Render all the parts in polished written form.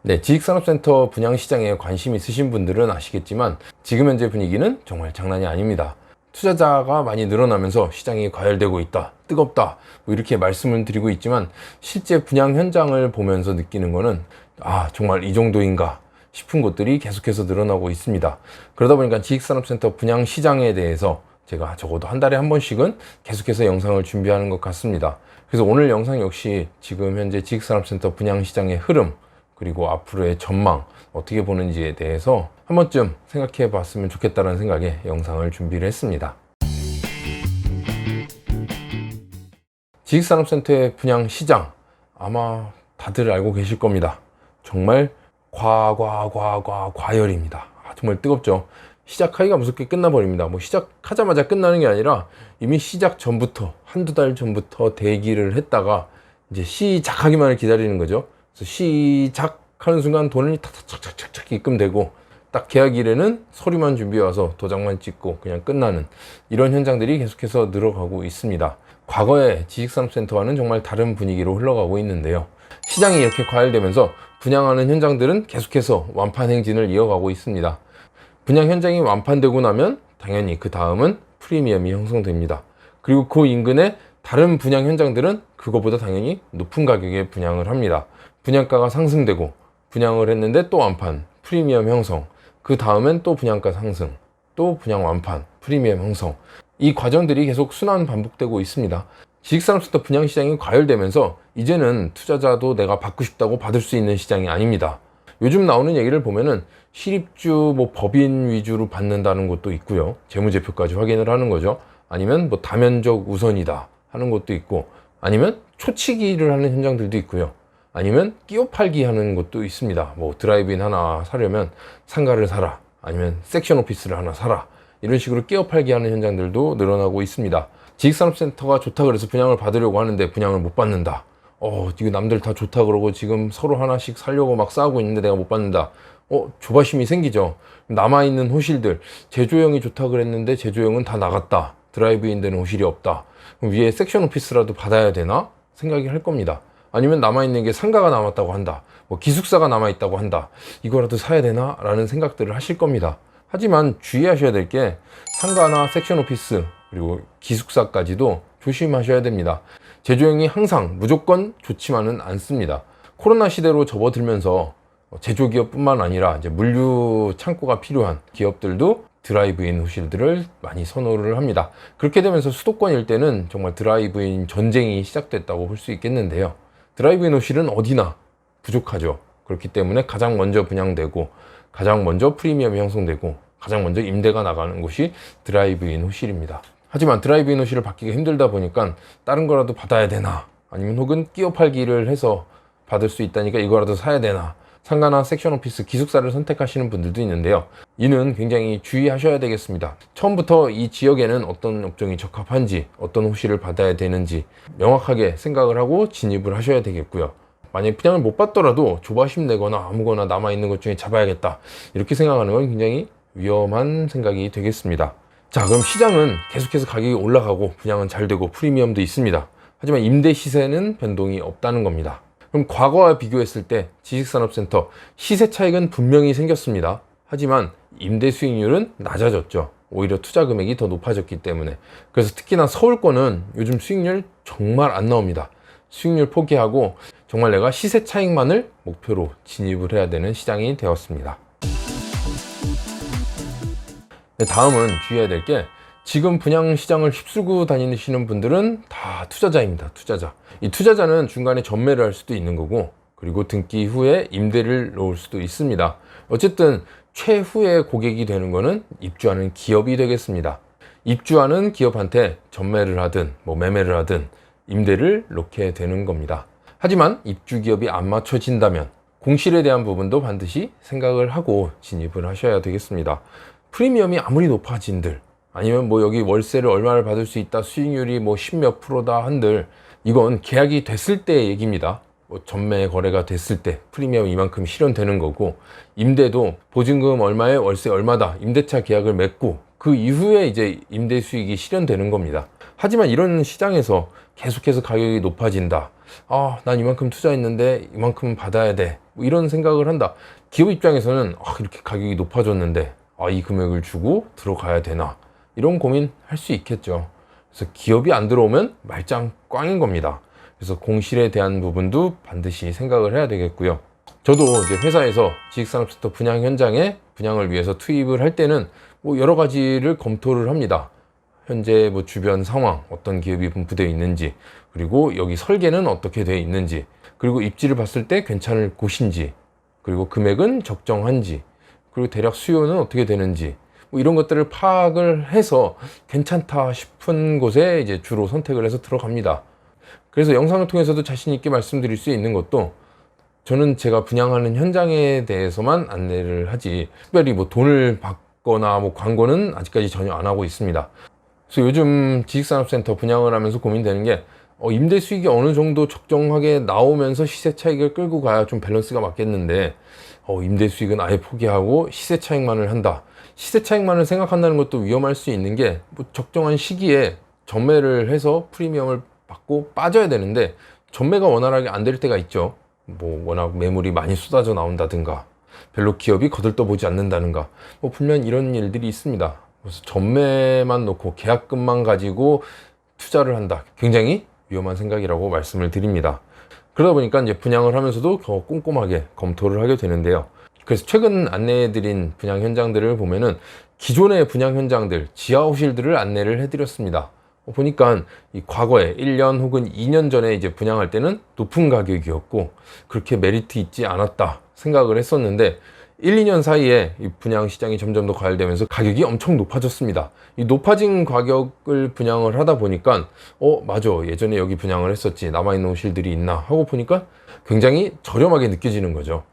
네, 지식산업센터 분양 시장에 관심 있으신 분들은 아시겠지만 지금 현재 분위기는 정말 장난이 아닙니다. 투자자가 많이 늘어나면서 시장이 과열되고 있다, 뜨겁다, 뭐 이렇게 말씀을 드리고 있지만 실제 분양 현장을 보면서 느끼는 거는 정말 이 정도인가 싶은 곳들이 계속해서 늘어나고 있습니다. 그러다 보니까 지식산업센터 분양 시장에 대해서 제가 적어도 한 달에 한 번씩은 계속해서 영상을 준비하는 것 같습니다. 그래서 오늘 영상 역시 지금 현재 지식산업센터 분양 시장의 흐름, 그리고 앞으로의 전망 어떻게 보는지에 대해서 한 번쯤 생각해 봤으면 좋겠다는 생각에 영상을 준비를 했습니다. 지식산업센터의 분양 시장 아마 다들 알고 계실 겁니다. 정말 과열입니다. 정말 뜨겁죠. 시작하기가 무섭게 끝나버립니다. 뭐 시작하자마자 끝나는 게 아니라 이미 시작 전부터 한두 달 전부터 대기를 했다가 이제 시작하기만을 기다리는 거죠. 그래서 시작하는 순간 돈이 탁탁탁탁 입금되고 딱 계약일에는 서류만 준비해 와서 도장만 찍고 그냥 끝나는 이런 현장들이 계속해서 늘어가고 있습니다. 과거의 지식산업센터와는 정말 다른 분위기로 흘러가고 있는데요. 시장이 이렇게 과열되면서 분양하는 현장들은 계속해서 완판 행진을 이어가고 있습니다. 분양 현장이 완판되고 나면 당연히 그 다음은 프리미엄이 형성됩니다. 그리고 그 인근에 다른 분양 현장들은 그거보다 당연히 높은 가격에 분양을 합니다. 분양가가 상승되고 분양을 했는데 또 완판, 프리미엄 형성, 그 다음엔 또 분양가 상승, 또 분양 완판, 프리미엄 형성, 이 과정들이 계속 순환 반복되고 있습니다. 지식산업센터 분양 시장이 과열되면서 이제는 투자자도 내가 받고 싶다고 받을 수 있는 시장이 아닙니다. 요즘 나오는 얘기를 보면은 실입주 법인 위주로 받는다는 것도 있고요. 재무제표까지 확인을 하는 거죠. 아니면 다면적 우선이다 하는 것도 있고, 아니면 초치기를 하는 현장들도 있고요. 아니면 끼워 팔기 하는 것도 있습니다. 드라이브인 하나 사려면 상가를 사라, 아니면 섹션 오피스를 하나 사라, 이런 식으로 끼워 팔기 하는 현장들도 늘어나고 있습니다. 지식산업센터가 좋다 그래서 분양을 받으려고 하는데 분양을 못 받는다. 이거 남들 다 좋다 그러고 지금 서로 하나씩 살려고 막 싸우고 있는데 내가 못 받는다. 조바심이 생기죠. 남아있는 호실들, 제조형이 좋다 그랬는데 제조형은 다 나갔다. 드라이브인 되는 호실이 없다. 그럼 위에 섹션 오피스라도 받아야 되나? 생각이 할 겁니다. 아니면 남아있는 게 상가가 남았다고 한다. 기숙사가 남아있다고 한다. 이거라도 사야 되나? 라는 생각들을 하실 겁니다. 하지만 주의하셔야 될 게 상가나 섹션 오피스 그리고 기숙사까지도 조심하셔야 됩니다. 제조형이 항상 무조건 좋지만은 않습니다. 코로나 시대로 접어들면서 제조기업뿐만 아니라 이제 물류 창고가 필요한 기업들도 드라이브인 호실들을 많이 선호를 합니다. 그렇게 되면서 수도권 일대는 정말 드라이브인 전쟁이 시작됐다고 볼 수 있겠는데요. 드라이브인 호실은 어디나 부족하죠. 그렇기 때문에 가장 먼저 분양되고 가장 먼저 프리미엄이 형성되고 가장 먼저 임대가 나가는 곳이 드라이브인 호실입니다. 하지만 드라이브인 호실을 받기가 힘들다 보니까 다른 거라도 받아야 되나, 아니면 혹은 끼워 팔기를 해서 받을 수 있다니까 이거라도 사야 되나, 상가나 섹션 오피스, 기숙사를 선택하시는 분들도 있는데요. 이는 굉장히 주의하셔야 되겠습니다. 처음부터 이 지역에는 어떤 업종이 적합한지, 어떤 호실을 받아야 되는지 명확하게 생각을 하고 진입을 하셔야 되겠고요. 만약에 분양을 못 받더라도 조바심 내거나 아무거나 남아있는 것 중에 잡아야겠다, 이렇게 생각하는 건 굉장히 위험한 생각이 되겠습니다. 자, 그럼 시장은 계속해서 가격이 올라가고 분양은 잘 되고 프리미엄도 있습니다. 하지만 임대 시세는 변동이 없다는 겁니다. 그럼 과거와 비교했을 때 지식산업센터 시세 차익은 분명히 생겼습니다. 하지만 임대 수익률은 낮아졌죠. 오히려 투자 금액이 더 높아졌기 때문에. 그래서 특히나 서울권은 요즘 수익률 정말 안 나옵니다. 수익률 포기하고 정말 내가 시세 차익만을 목표로 진입을 해야 되는 시장이 되었습니다. 다음은 주의해야 될 게, 지금 분양 시장을 휩쓸고 다니시는 분들은 다 투자자입니다. 투자자. 이 투자자는 중간에 전매를 할 수도 있는 거고, 그리고 등기 후에 임대를 놓을 수도 있습니다. 어쨌든 최후의 고객이 되는 거는 입주하는 기업이 되겠습니다. 입주하는 기업한테 전매를 하든 매매를 하든 임대를 놓게 되는 겁니다. 하지만 입주 기업이 안 맞춰진다면 공실에 대한 부분도 반드시 생각을 하고 진입을 하셔야 되겠습니다. 프리미엄이 아무리 높아진들, 아니면 여기 월세를 얼마를 받을 수 있다, 수익률이 10몇 프로다 한들, 이건 계약이 됐을 때의 얘기입니다. 전매 거래가 됐을 때 프리미엄 이만큼 실현되는 거고, 임대도 보증금 얼마에 월세 얼마다 임대차 계약을 맺고 그 이후에 이제 임대 수익이 실현되는 겁니다. 하지만 이런 시장에서 계속해서 가격이 높아진다. 난 이만큼 투자했는데 이만큼 받아야 돼. 뭐 이런 생각을 한다. 기업 입장에서는 이렇게 가격이 높아졌는데 이 금액을 주고 들어가야 되나? 이런 고민 할 수 있겠죠. 그래서 기업이 안 들어오면 말짱 꽝인 겁니다. 그래서 공실에 대한 부분도 반드시 생각을 해야 되겠고요. 저도 이제 회사에서 지식산업센터 분양 현장에 분양을 위해서 투입을 할 때는 뭐 여러 가지를 검토를 합니다. 현재 뭐 주변 상황, 어떤 기업이 분포되어 있는지, 그리고 여기 설계는 어떻게 되어 있는지, 그리고 입지를 봤을 때 괜찮을 곳인지, 그리고 금액은 적정한지, 그리고 대략 수요는 어떻게 되는지, 뭐 이런 것들을 파악을 해서 괜찮다 싶은 곳에 이제 주로 선택을 해서 들어갑니다. 그래서 영상을 통해서도 자신 있게 말씀드릴 수 있는 것도, 저는 제가 분양하는 현장에 대해서만 안내를 하지 특별히 뭐 돈을 받거나 뭐 광고는 아직까지 전혀 안 하고 있습니다. 그래서 요즘 지식산업센터 분양을 하면서 고민되는 게 임대 수익이 어느 정도 적정하게 나오면서 시세 차익을 끌고 가야 좀 밸런스가 맞겠는데 임대 수익은 아예 포기하고 시세 차익만을 한다. 시세 차익만을 생각한다는 것도 위험할 수 있는 게 뭐 적정한 시기에 전매를 해서 프리미엄을 받고 빠져야 되는데 전매가 원활하게 안 될 때가 있죠. 뭐 워낙 매물이 많이 쏟아져 나온다든가 별로 기업이 거들떠보지 않는다든가 뭐 분명 이런 일들이 있습니다. 그래서 전매만 놓고 계약금만 가지고 투자를 한다. 굉장히 위험한 생각이라고 말씀을 드립니다. 그러다 보니까 이제 분양을 하면서도 더 꼼꼼하게 검토를 하게 되는데요. 그래서 최근 안내해드린 분양 현장들을 보면은 기존의 분양 현장들, 지하호실들을 안내를 해드렸습니다. 보니까 이 과거에 1년 혹은 2년 전에 이제 분양할 때는 높은 가격이었고 그렇게 메리트 있지 않았다 생각을 했었는데 1, 2년 사이에 이 분양 시장이 점점 더 과열되면서 가격이 엄청 높아졌습니다. 이 높아진 가격을 분양을 하다 보니까 맞아, 예전에 여기 분양을 했었지, 남아있는 호실들이 있나 하고 보니까 굉장히 저렴하게 느껴지는 거죠.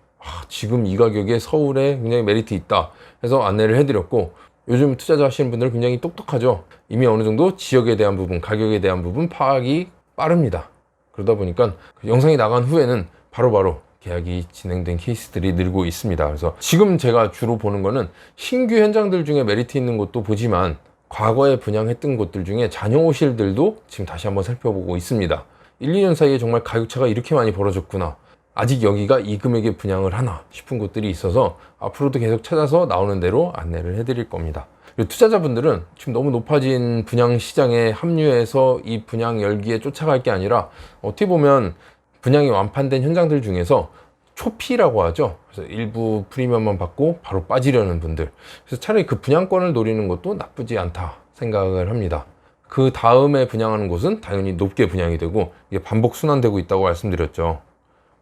지금 이 가격에 서울에 굉장히 메리트 있다 해서 안내를 해드렸고, 요즘 투자자 하시는 분들은 굉장히 똑똑하죠. 이미 어느 정도 지역에 대한 부분, 가격에 대한 부분 파악이 빠릅니다. 그러다 보니까 영상이 나간 후에는 바로바로 계약이 진행된 케이스들이 늘고 있습니다. 그래서 지금 제가 주로 보는 거는 신규 현장들 중에 메리트 있는 곳도 보지만 과거에 분양했던 곳들 중에 잔여호실들도 지금 다시 한번 살펴보고 있습니다. 1, 2년 사이에 정말 가격차가 이렇게 많이 벌어졌구나, 아직 여기가 이 금액에 분양을 하나 싶은 곳들이 있어서 앞으로도 계속 찾아서 나오는 대로 안내를 해드릴 겁니다. 그리고 투자자분들은 지금 너무 높아진 분양 시장에 합류해서 이 분양 열기에 쫓아갈 게 아니라 어떻게 보면 분양이 완판된 현장들 중에서 초피라고 하죠. 그래서 일부 프리미엄만 받고 바로 빠지려는 분들, 그래서 차라리 그 분양권을 노리는 것도 나쁘지 않다 생각을 합니다. 그 다음에 분양하는 곳은 당연히 높게 분양이 되고 이게 반복 순환되고 있다고 말씀드렸죠.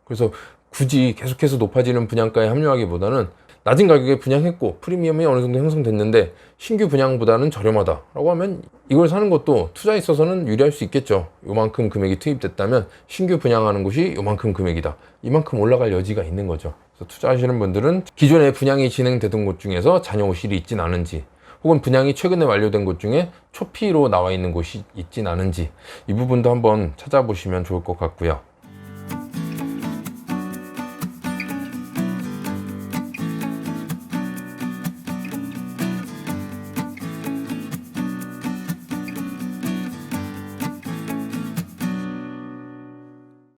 그래서 굳이 계속해서 높아지는 분양가에 합류하기보다는 낮은 가격에 분양했고 프리미엄이 어느 정도 형성됐는데 신규 분양보다는 저렴하다라고 하면 이걸 사는 것도 투자에 있어서는 유리할 수 있겠죠. 요만큼 금액이 투입됐다면 신규 분양하는 곳이 요만큼 금액이다, 이만큼 올라갈 여지가 있는 거죠. 그래서 투자하시는 분들은 기존에 분양이 진행되던 곳 중에서 잔여호실이 있진 않은지, 혹은 분양이 최근에 완료된 곳 중에 초피로 나와 있는 곳이 있진 않은지, 이 부분도 한번 찾아보시면 좋을 것 같고요.